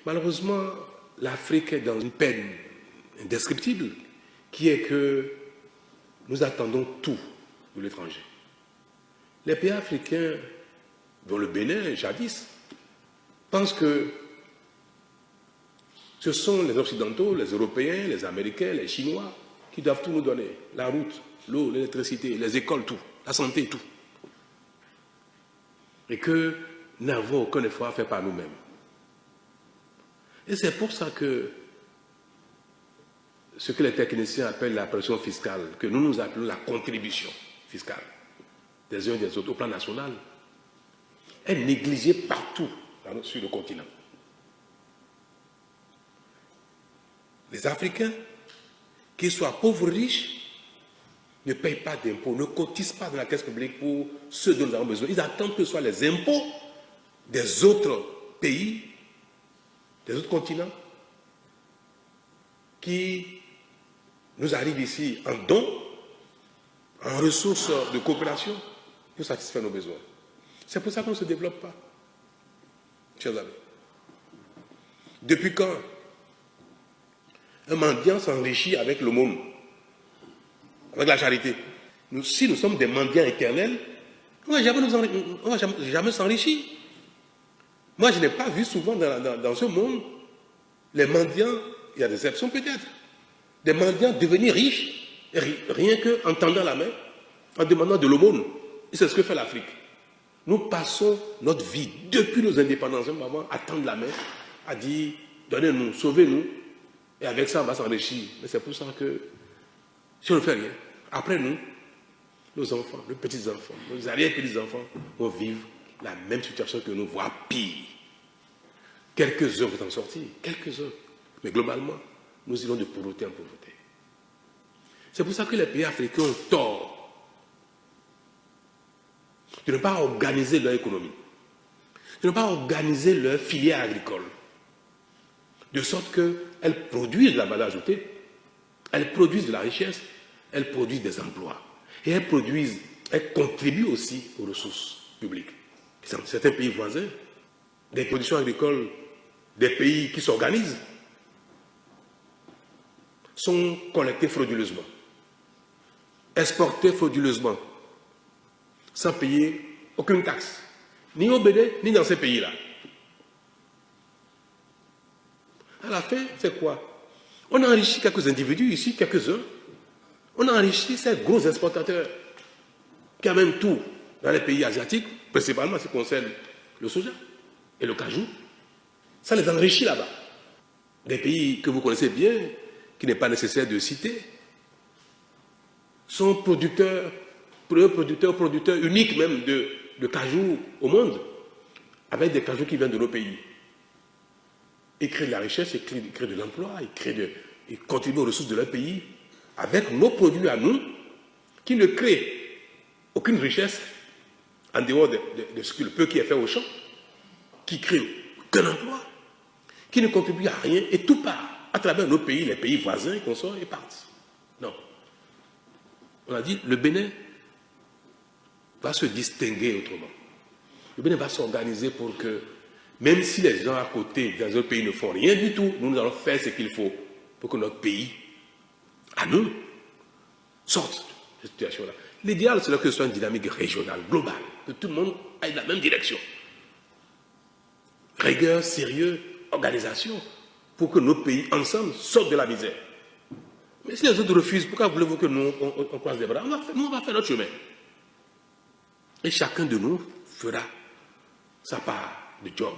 Malheureusement, l'Afrique est dans une peine indescriptible qui est que nous attendons tout de l'étranger. Les pays africains, dont le Bénin, jadis, pensent que ce sont les Occidentaux, les Européens, les Américains, les Chinois qui doivent tout nous donner. La route, l'eau, l'électricité, les écoles, tout. La santé, tout. Et que nous n'avons aucun effort à faire par nous-mêmes. Et c'est pour ça que ce que les techniciens appellent la pression fiscale, que nous appelons la contribution fiscale des uns et des autres au plan national, est négligée partout sur le continent. Les Africains, qu'ils soient pauvres ou riches, ne payent pas d'impôts, ne cotisent pas dans la caisse publique pour ceux dont nous avons besoin. Ils attendent que ce soit les impôts des autres pays, des autres continents, qui nous arrivent ici en dons, en ressources de coopération, pour satisfaire nos besoins. C'est pour ça qu'on ne se développe pas, chers amis. Depuis quand un mendiant s'enrichit avec l'aumône, avec la charité? Si nous sommes des mendiants éternels, on ne va jamais s'enrichir. Moi, je n'ai pas vu souvent dans ce monde les mendiants, il y a des exceptions peut-être, des mendiants devenir riches, rien qu'en tendant la main, en demandant de l'aumône. Et c'est ce que fait l'Afrique. Nous passons notre vie, depuis nos indépendances, à tendre la main, à dire, donnez-nous, sauvez-nous, et avec ça, on va s'enrichir. Mais c'est pour ça que, si on ne fait rien, après nous, nos enfants, nos petits-enfants, nos arrière-petits-enfants vont vivre la même situation que nous, voire pire. Quelques-uns vont en sortir, quelques-uns. Mais globalement, nous irons de pauvreté en pauvreté. C'est pour ça que les pays africains ont tort de ne pas organiser leur économie, de ne pas organiser leur filière agricole, de sorte qu'elles produisent de la valeur ajoutée, elles produisent de la richesse, elles produisent des emplois. Et elles contribuent aussi aux ressources publiques. Certains pays voisins, des productions agricoles, des pays qui s'organisent, sont collectées frauduleusement, exportées frauduleusement, sans payer aucune taxe, ni au Bénin, ni dans ces pays-là. À la fin, c'est quoi? On a enrichi quelques individus ici, quelques-uns. On a enrichi ces gros exportateurs qui amènent tout dans les pays asiatiques, principalement ce qui concerne le soja et le cajou. Ça les enrichit là-bas. Des pays que vous connaissez bien, qui n'est pas nécessaire de citer, sont producteurs uniques même de cajou au monde, avec des cajous qui viennent de nos pays. Ils créent de la richesse, ils créent de l'emploi, ils contribuent aux ressources de leur pays, avec nos produits à nous, qui ne créent aucune richesse en dehors de le peu qui est fait au champ, qui créent aucun emploi, qui ne contribuent à rien, et tout part à travers nos pays, les pays voisins, consorts, et partent. Non. On a dit, le Bénin va se distinguer autrement. Le Bénin va s'organiser pour que, même si les gens à côté, dans un pays, ne font rien du tout, nous allons faire ce qu'il faut pour que notre pays, à nous, sorte de cette situation-là. L'idéal, c'est que ce soit une dynamique régionale, globale, que tout le monde aille dans la même direction. Rigueur, sérieux, organisation, pour que nos pays, ensemble, sortent de la misère. Mais si les autres refusent, pourquoi voulez-vous que nous, on croise les bras? On va faire notre chemin. Et chacun de nous fera sa part de job.